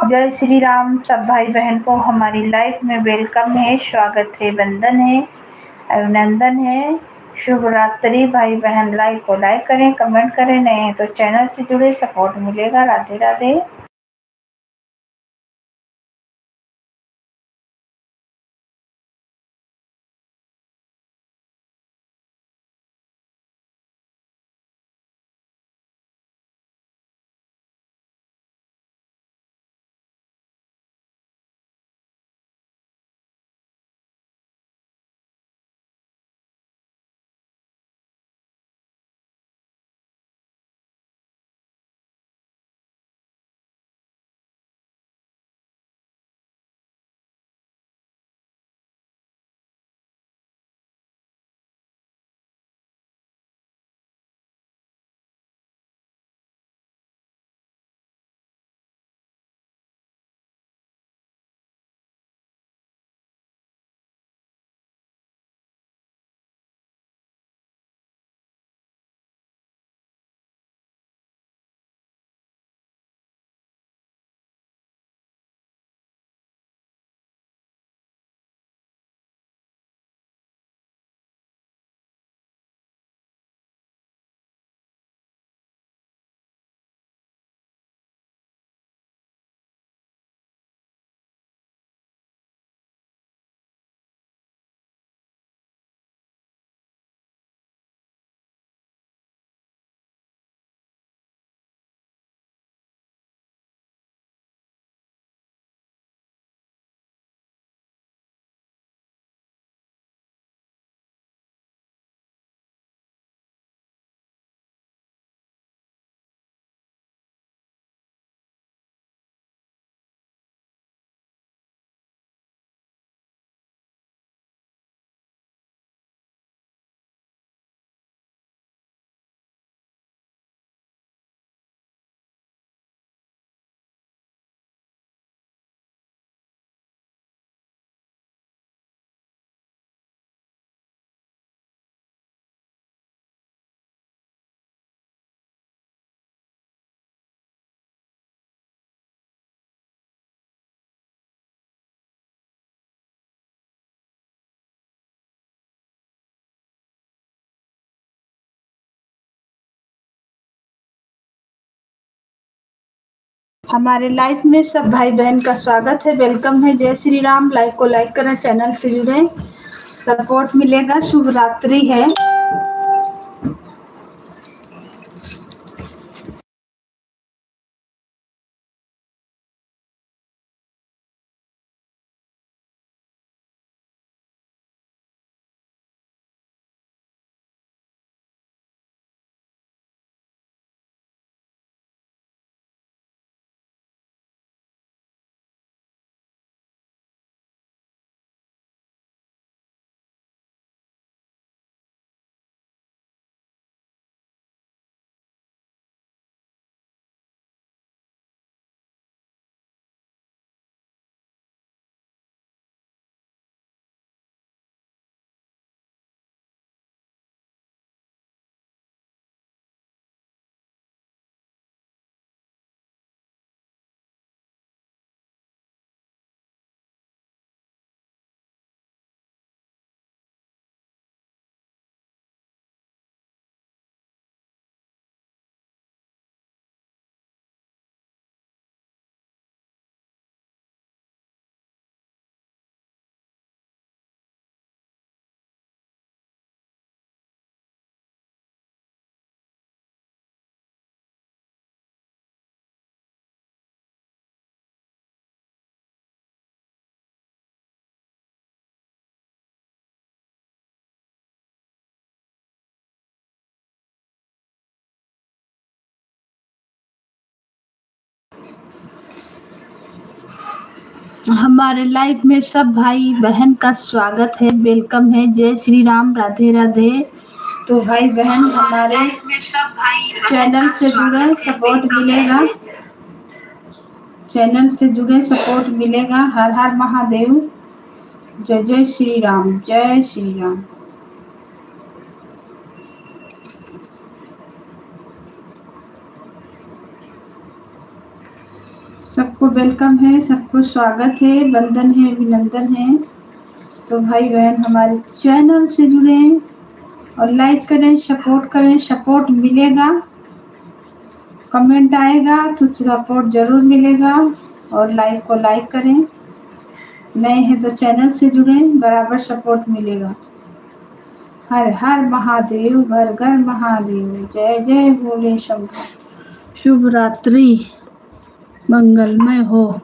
जय श्री राम। सब भाई बहन को हमारी लाइफ में वेलकम है, स्वागत है, वंदन है, अभिनंदन है। शुभ रात्रि भाई बहन। लाइक को लाइक करें, कमेंट करें, नए हैं तो चैनल से जुड़े, सपोर्ट मिलेगा। राधे राधे। हमारे लाइफ में सब भाई बहन का स्वागत है, वेलकम है। जय श्री राम। लाइक को लाइक करें, चैनल से जुड़े, सपोर्ट मिलेगा। शुभ रात्रि है। हमारे लाइफ में सब भाई बहन का स्वागत है, वेलकम है। जय श्री राम। राधे राधे। तो भाई बहन हमारे चैनल से जुड़े, सपोर्ट मिलेगा। चैनल से जुड़े, सपोर्ट मिलेगा। हर हर महादेव। जय जय श्री राम। जय श्री राम। सबको वेलकम है, सबको स्वागत है, वंदन है, अभिनंदन है। तो भाई बहन हमारे चैनल से जुड़ें और लाइक करें, सपोर्ट करें। सपोर्ट मिलेगा, कमेंट आएगा तो सपोर्ट ज़रूर मिलेगा। और लाइक को लाइक करें। नए हैं तो चैनल से जुड़ें, बराबर सपोर्ट मिलेगा। हर हर महादेव, घर घर महादेव, जय जय भोले शंकर। शुभ रात्रि, मंगलमय हो।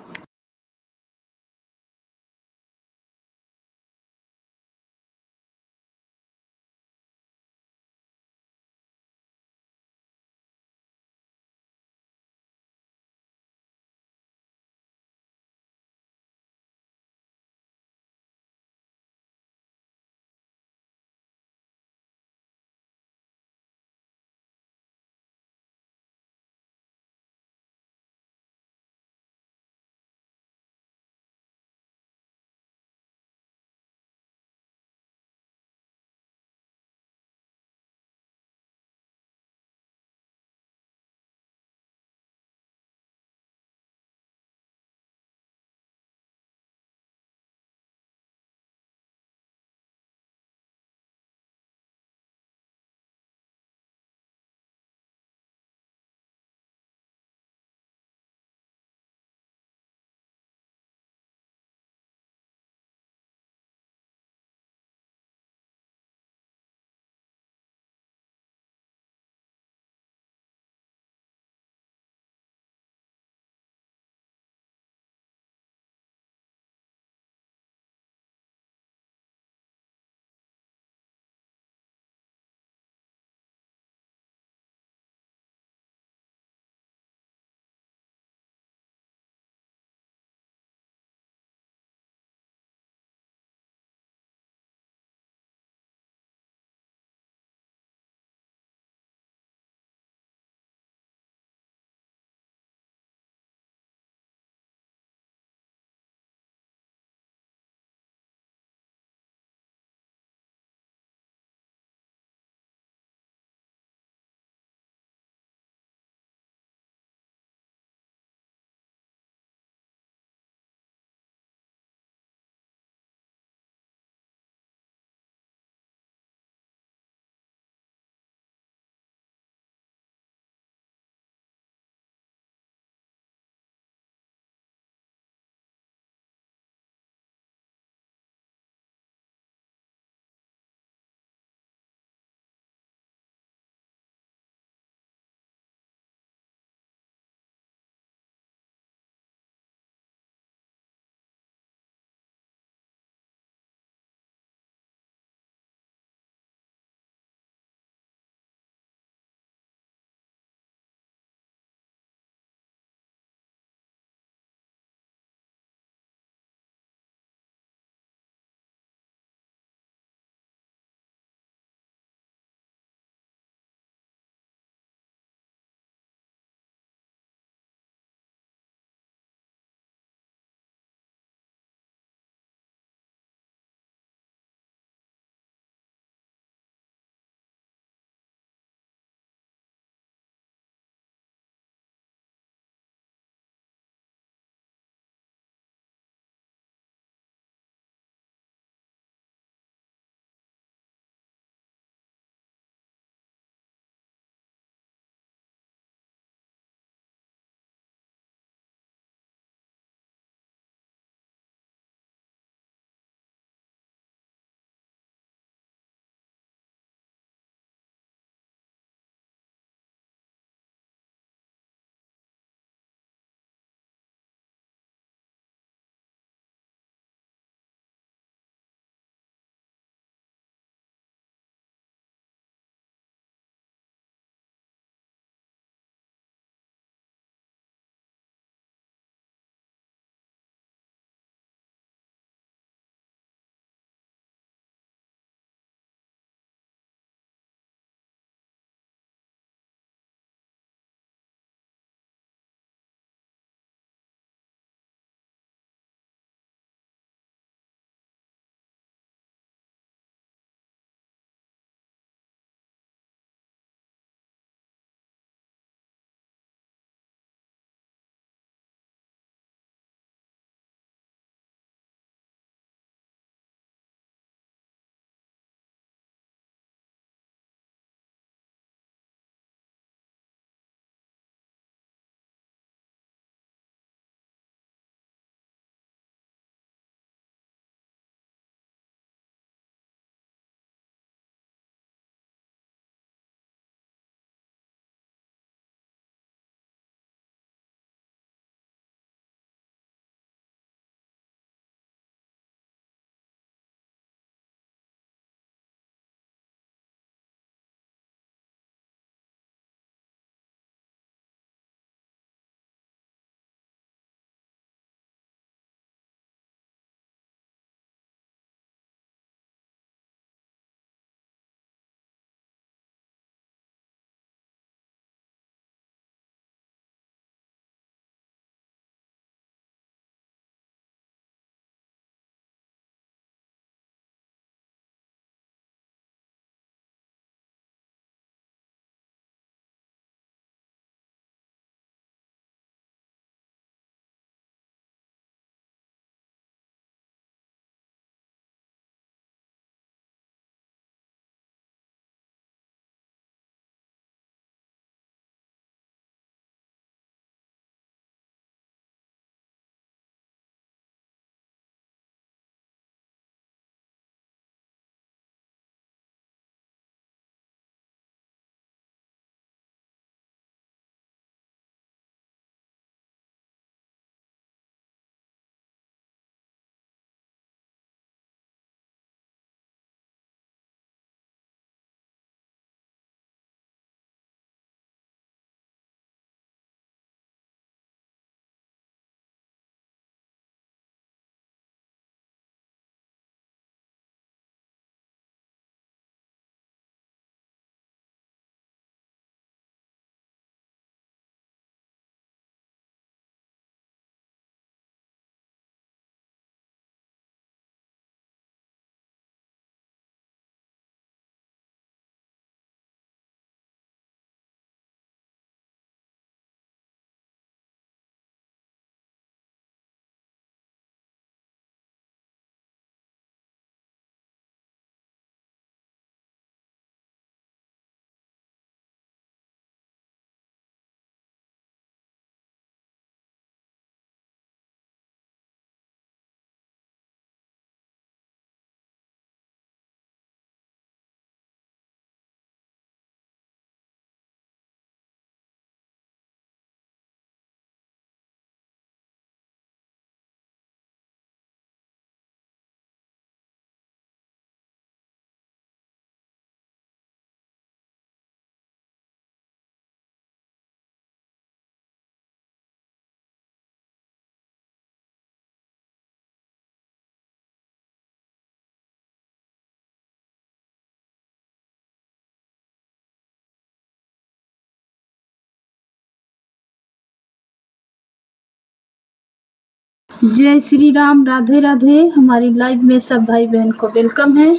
जय श्री राम, राधे राधे। हमारी लाइव में सब भाई बहन को वेलकम है,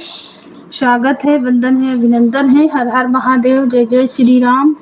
स्वागत है, वंदन है, अभिनंदन है। हर हर महादेव, जय जय श्री राम।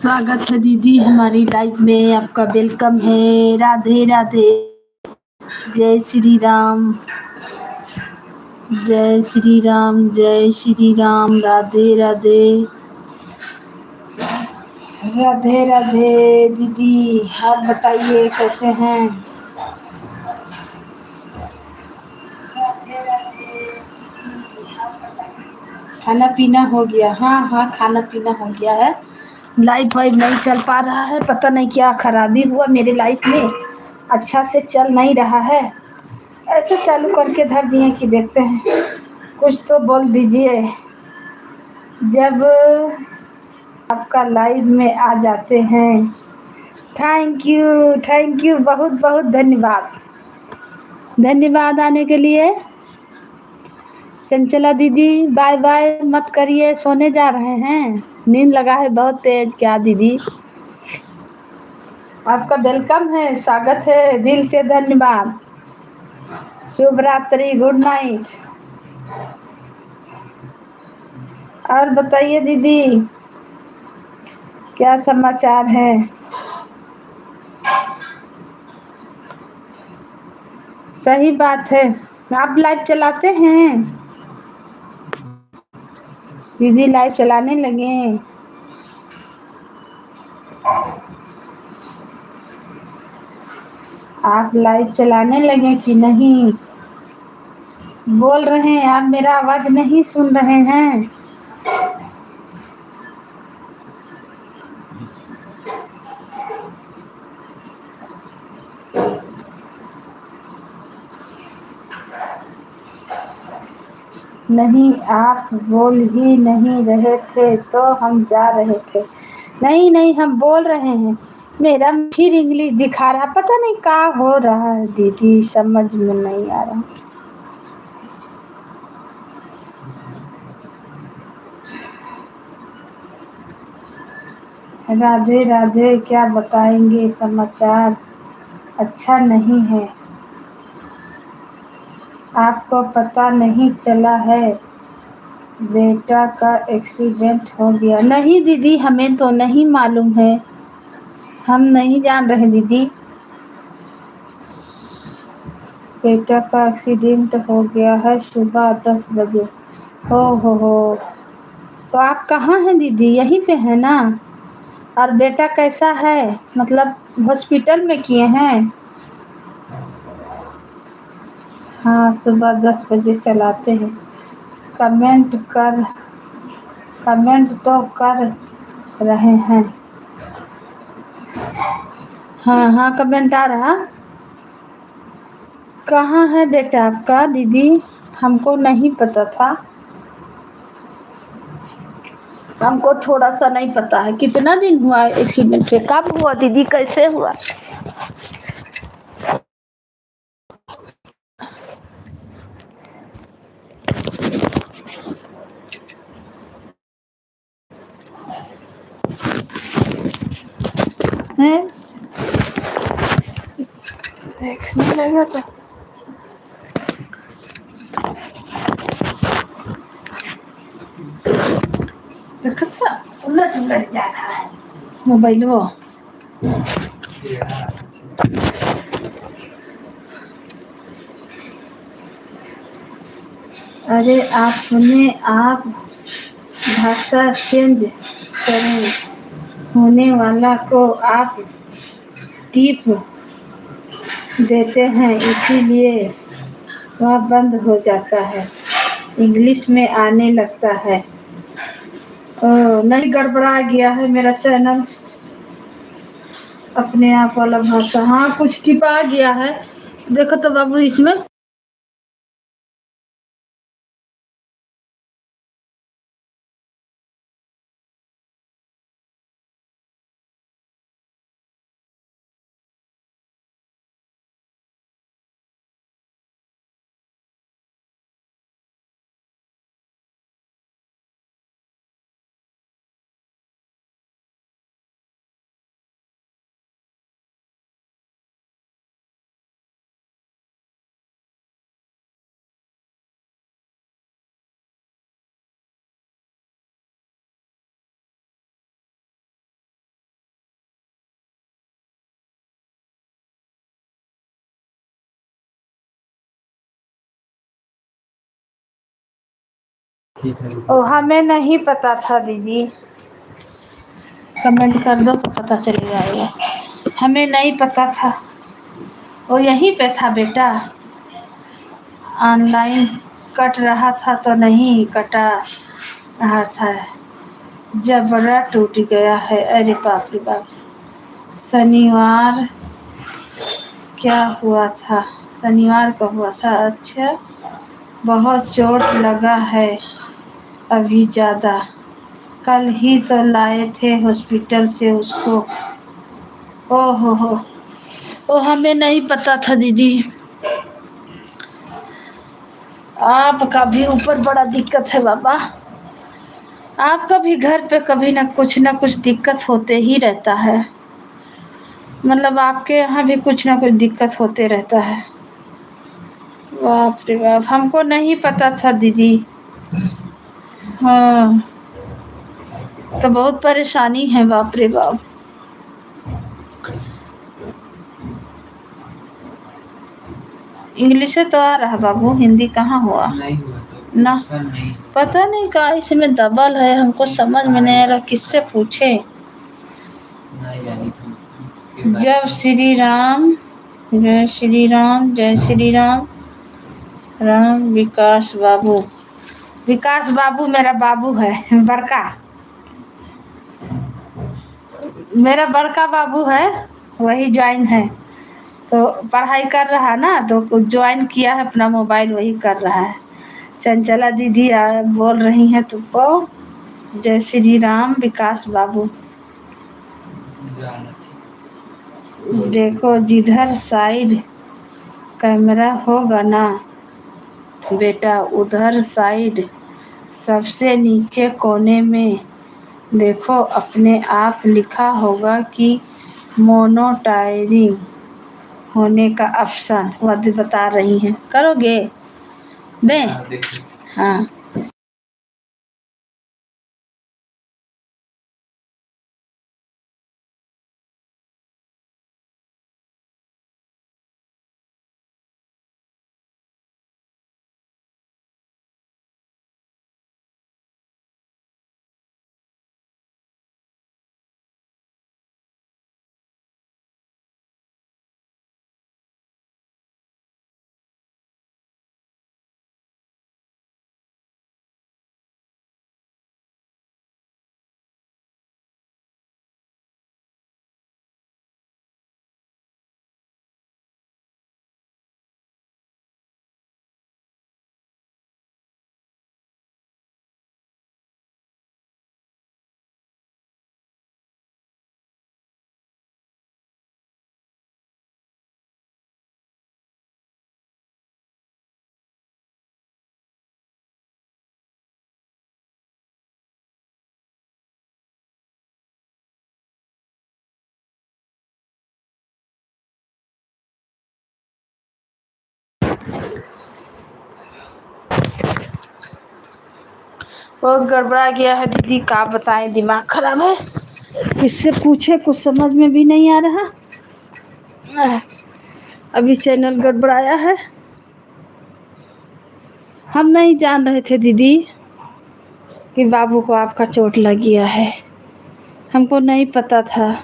स्वागत है दीदी हमारी लाइफ में, आपका वेलकम है। राधे राधे। जय श्री राम। जय श्री राम। जय श्री राम। राधे राधे। राधे राधे दीदी, आप बताइए कैसे हैं? खाना पीना हो गया? हाँ हाँ, खाना पीना हो गया है। लाइट वाइट नहीं चल पा रहा है, पता नहीं क्या खराबी हुआ मेरे लाइट में, अच्छा से चल नहीं रहा है। ऐसे चालू करके धर दिए कि देखते हैं, कुछ तो बोल दीजिए। जब आपका लाइव में आ जाते हैं। थैंक यू, बहुत बहुत धन्यवाद। धन्यवाद आने के लिए। चंचला दीदी बाय बाय मत करिए, सोने जा रहे हैं, नींद लगा है बहुत तेज क्या दीदी? आपका वेलकम है, स्वागत है, दिल से धन्यवाद। शुभ रात्रि, गुड नाइट। और बताइए दीदी, क्या समाचार है? सही बात है। आप लाइव चलाते हैं दीदी? लाइव चलाने लगे? आप लाइव चलाने लगे कि नहीं? बोल रहे हैं आप, मेरा आवाज नहीं सुन रहे हैं? नहीं, आप बोल ही नहीं रहे थे तो हम जा रहे थे। नहीं नहीं, हम बोल रहे हैं। मेरा फिर इंग्लिश दिखा रहा, पता नहीं क्या हो रहा है दीदी, समझ में नहीं आ रहा। राधे राधे, क्या बताएंगे, समाचार अच्छा नहीं है। आपको पता नहीं चला है बेटा का एक्सीडेंट हो गया? नहीं दीदी, हमें तो नहीं मालूम है, हम नहीं जान रहे दीदी। बेटा का एक्सीडेंट हो गया है सुबह 10 बजे। हो। तो आप कहाँ हैं दीदी? यहीं पे है ना? और बेटा कैसा है, मतलब हॉस्पिटल में किए हैं? हाँ, सुबह 10 बजे चलाते हैं। कमेंट कर कमेंट तो कर रहे हैं। हाँ हाँ, कमेंट आ रहा। कहाँ है बेटा आपका दीदी? हमको नहीं पता था, हमको थोड़ा सा नहीं पता है। कितना दिन हुआ एक्सीडेंट से? कब हुआ दीदी, कैसे हुआ? है? देखने लगा तो देखा था, उलट उलट जा रहा है मोबाइल वो। अरे आप भाषा चेंज करें, होने वाला को आप टिप देते हैं, इसीलिए वह बंद हो जाता है, इंग्लिश में आने लगता है। नहीं, गड़बड़ा गया है मेरा चैनल, अपने आप वाला भाषा। हाँ, कुछ टिपा गया है, देखो तो बाबू इसमें। ओ हमें नहीं पता था दीदी, कमेंट कर दो तो पता चल जाएगा। हमें नहीं पता था। वो यहीं पे था बेटा, ऑनलाइन कट रहा था तो नहीं कटा रहा था, जबड़ा टूट गया है। अरे बाप रे बाप, शनिवार क्या हुआ था? शनिवार को हुआ था। अच्छा, बहुत चोट लगा है अभी ज़्यादा, कल ही तो लाए थे हॉस्पिटल से उसको। ओहो हो, वो हमें नहीं पता था दीदी। आपका भी ऊपर बड़ा दिक्कत है बाबा, आपका भी घर पे कभी ना कुछ दिक्कत होते ही रहता है। मतलब आपके यहाँ भी कुछ ना कुछ दिक्कत होते रहता है। बाप रे बाप, हमको नहीं पता था दीदी। हाँ, तो बहुत परेशानी है बाप रे बाप। इंग्लिश से तो आ रहा बाबू, हिंदी कहाँ हुआ? नहीं हुआ तो ना नहीं। पता नहीं का इसमें दबल है, हमको समझ में नहीं आ रहा किससे पूछे। नहीं जानी थी। जय श्री राम, जय श्री राम, जय श्री राम। राम विकास बाबू, विकास बाबू मेरा बाबू है, बड़का, मेरा बड़का बाबू है, वही ज्वाइन है। तो पढ़ाई कर रहा ना, तो ज्वाइन किया है अपना मोबाइल, वही कर रहा है। चंचला दीदी बोल रही हैं तुमको जय श्री राम विकास बाबू। जाना थी। देखो जिधर साइड कैमरा होगा ना बेटा, उधर साइड सबसे नीचे कोने में देखो, अपने आप लिखा होगा कि मोनोटायरिंग होने का ऑप्शन। वो बता रही हैं, करोगे? दें? हाँ, बहुत गड़बड़ा गया है दीदी, का बताएं, दिमाग खराब है। किससे पूछे, कुछ समझ में भी नहीं आ रहा। अभी चैनल गड़बड़ाया है। हम नहीं जान रहे थे दीदी कि बाबू को आपका चोट लग गया है, हमको नहीं पता था।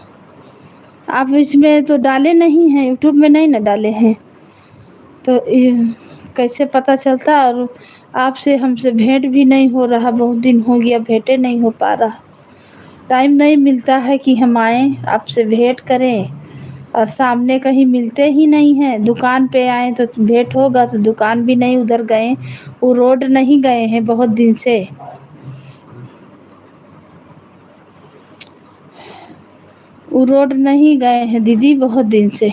आप इसमें तो डाले नहीं हैं, यूट्यूब में नहीं ना डाले हैं, तो कैसे पता चलता? और आपसे हमसे भेंट भी नहीं हो रहा, बहुत दिन हो गया भेंटे नहीं हो पा रहा। टाइम नहीं मिलता है कि हम आएँ आपसे भेंट करें, और सामने कहीं मिलते ही नहीं हैं। दुकान पे आए तो भेंट होगा, तो दुकान भी नहीं, उधर गए, वो रोड नहीं गए हैं बहुत दिन से। वो रोड नहीं गए हैं दीदी बहुत दिन से।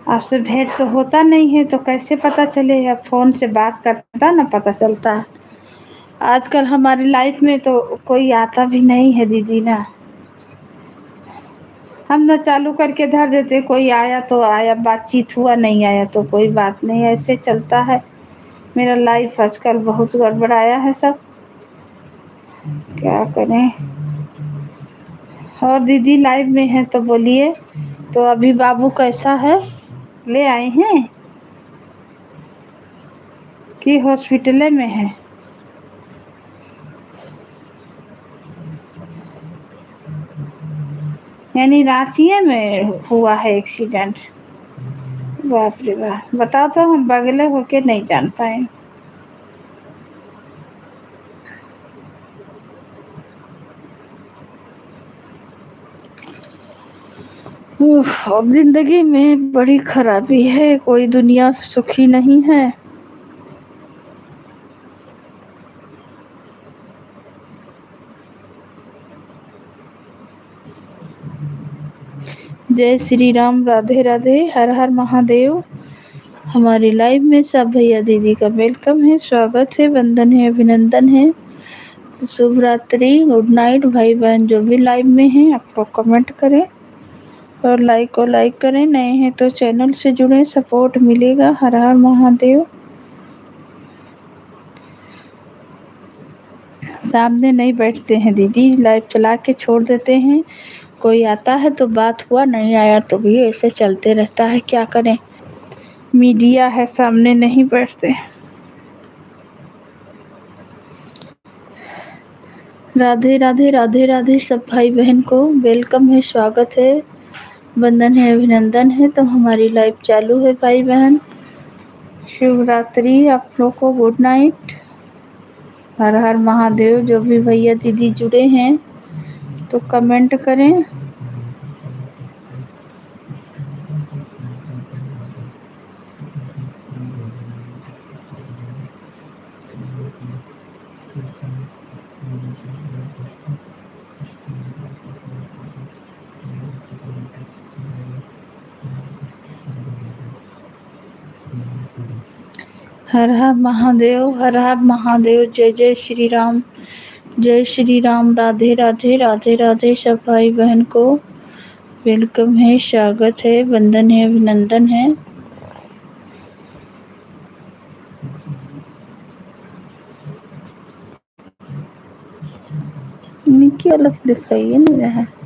आपसे भेंट तो होता नहीं है, तो कैसे पता चले? अब फ़ोन से बात करता ना पता चलता। आजकल हमारी लाइफ में तो कोई आता भी नहीं है दीदी ना, हम ना चालू करके धर देते, कोई आया तो आया, बातचीत हुआ, नहीं आया तो कोई बात नहीं, ऐसे चलता है। मेरा लाइफ आजकल बहुत गड़बड़ाया है सब, क्या करें। और दीदी लाइव में है तो बोलिए, तो अभी बाबू कैसा है? ले आए हैं कि हॉस्पिटल में है। यानी रांची में हुआ है एक्सीडेंट। बाप रे बाप, बताओ तो हम बगले होके नहीं जान पाए। अब जिंदगी में बड़ी खराबी है, कोई दुनिया सुखी नहीं है। जय श्री राम, राधे राधे, हर हर महादेव। हमारी लाइव में सब भैया दीदी का वेलकम है, स्वागत है, वंदन है, अभिनंदन है। तो शुभ रात्रि, गुड नाइट भाई बहन जो भी लाइव में हैं, आप लोग कमेंट करें और लाइक करें। नए हैं तो चैनल से जुड़े, सपोर्ट मिलेगा। हर हर महादेव। सामने नहीं बैठते हैं दीदी, लाइव चला के छोड़ देते हैं। कोई आता है तो बात हुआ, नहीं आया तो भी ऐसे चलते रहता है, क्या करें। मीडिया है, सामने नहीं बैठते। राधे राधे, राधे राधे सब भाई बहन को वेलकम है, स्वागत है, वंदन है, अभिनंदन है। तो हमारी लाइव चालू है भाई बहन। शुभ रात्रि आप लोग को, गुड नाइट, हर हर महादेव। जो भी भैया दीदी जुड़े हैं तो कमेंट करें। हर हर महादेव, हर हर महादेव। जय जय श्री राम, जय श्री राम। राधे राधे, राधे राधे सब भाई बहन को वेलकम है, स्वागत है, वंदन है, अभिनंदन है। निकी अलग दिखाई नहीं रहा है।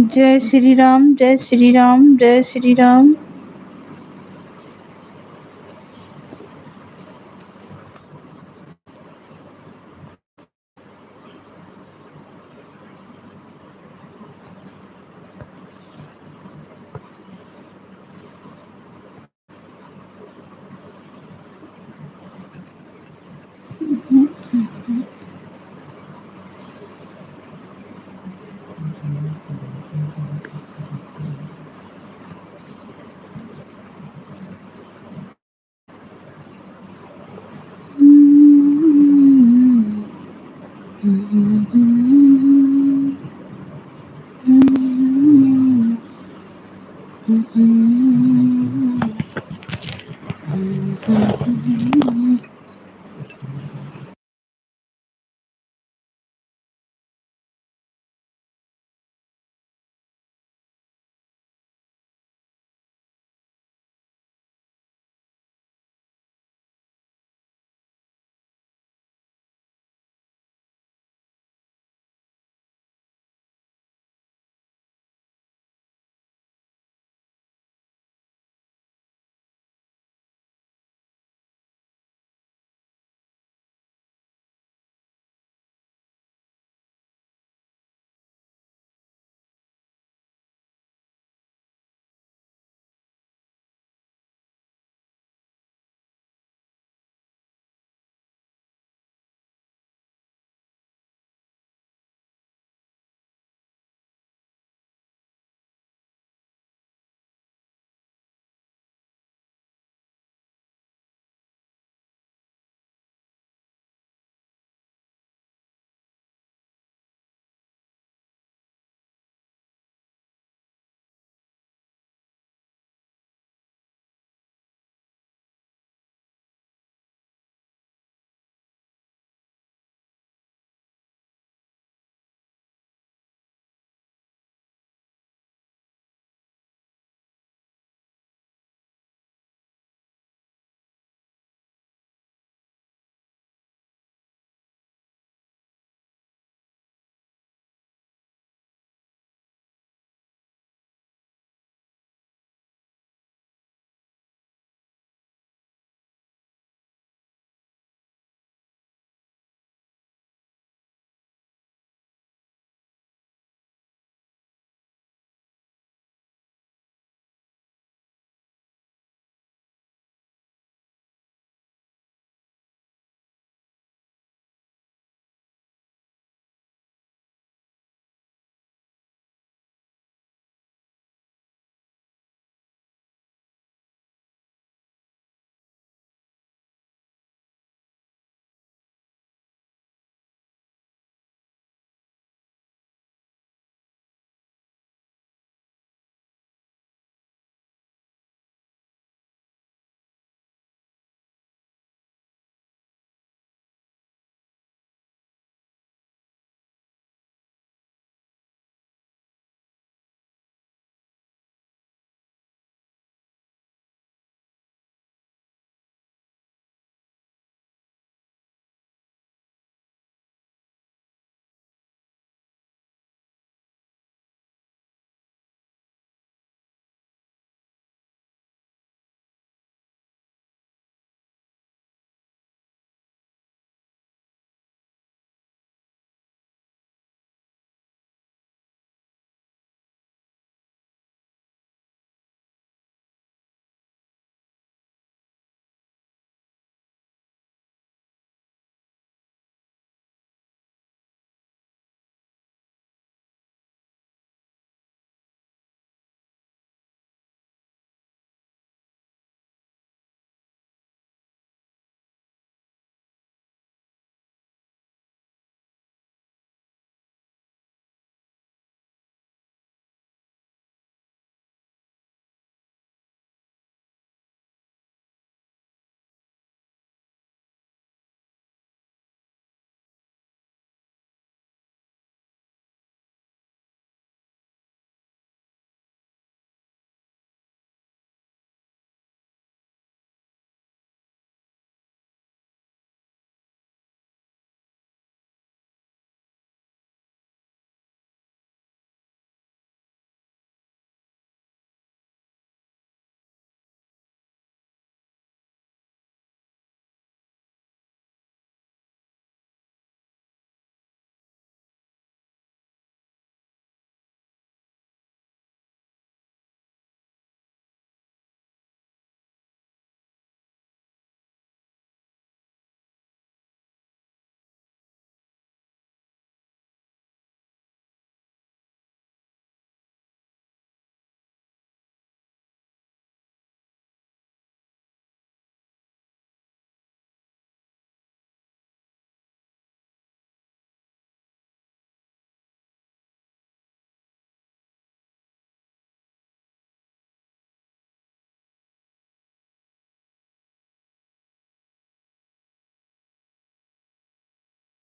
जय श्री राम, जय श्री राम, जय श्री राम।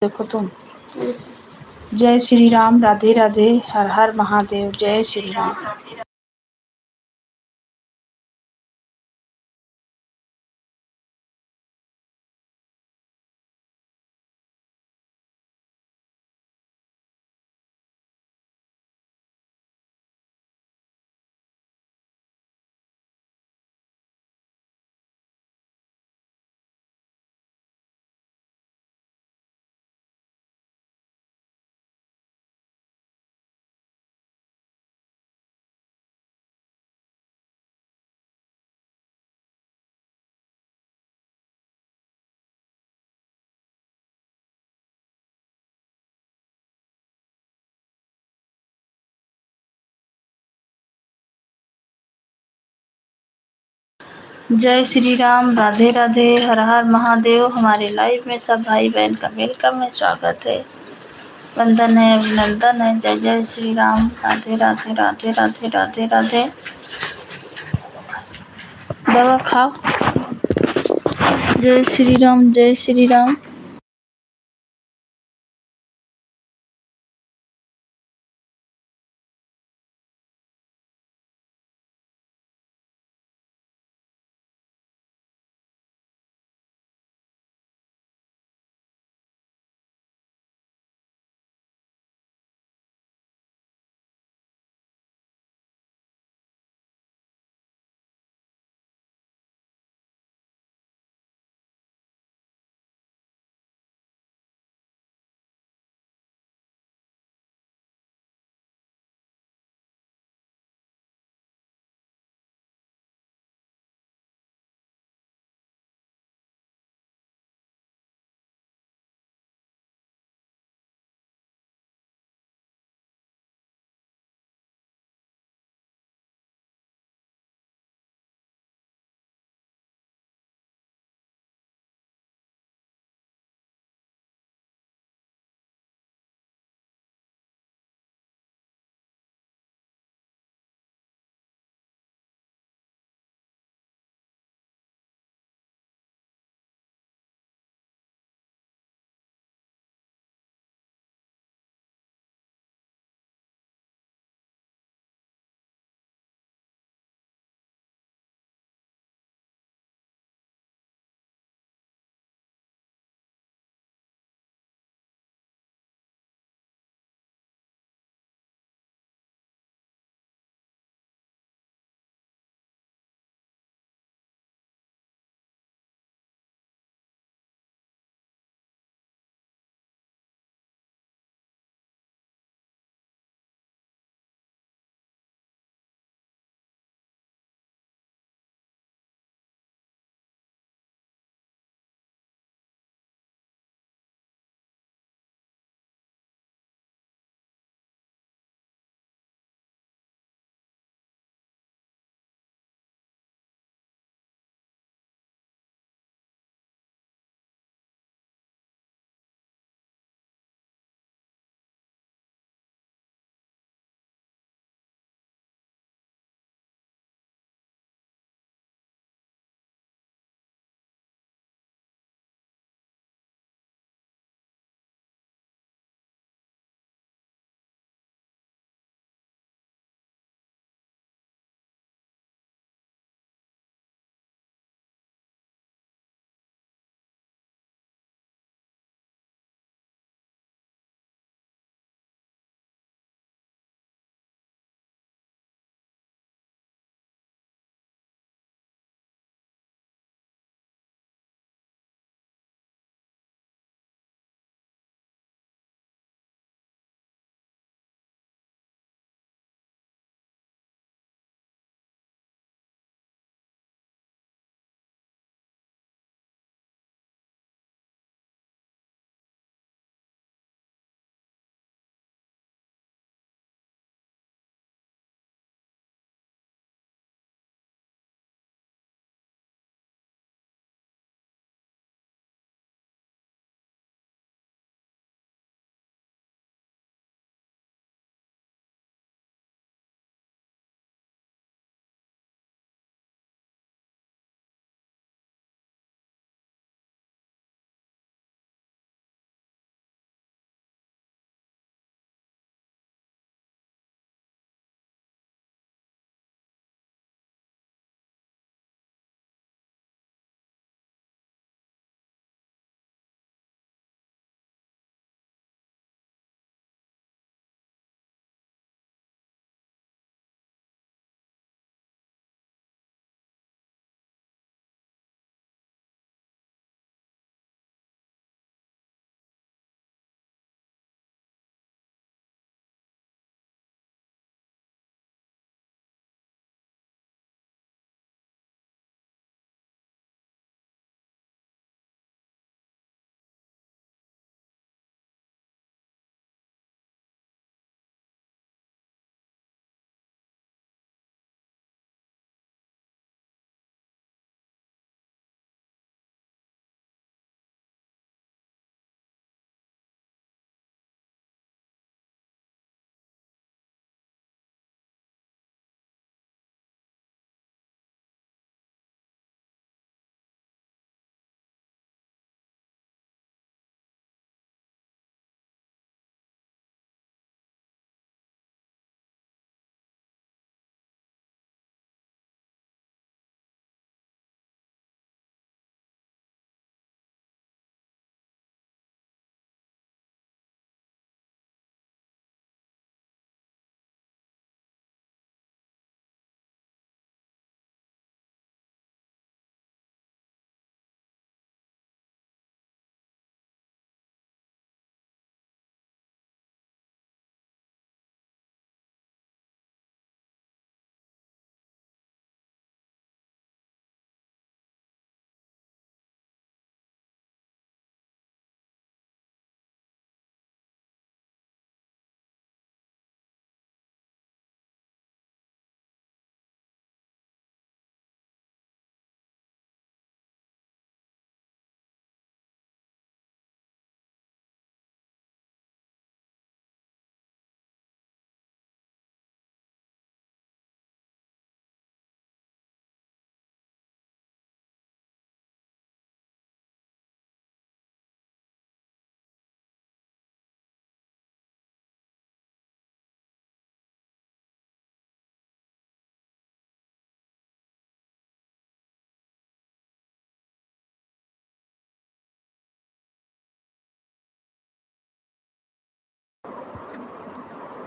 देखो तुम। जय श्री राम, राधे राधे, हर हर महादेव, जय श्री राम। जय श्री राम, राधे राधे, हर हर महादेव। हमारे लाइव में सब भाई बहन का वेलकम है, स्वागत है, वंदन है, अभिनंदन है। जय जय श्री राम, राधे राधे, राधे राधे, राधे राधे। दवा खाओ। जय श्री राम, जय श्री राम।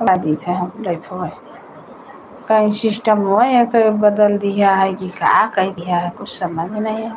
करा दी थे हम लाइफ हो कहीं सिस्टम हो या कहीं बदल दिया है कि क्या कह दिया है कुछ समझ नहीं है।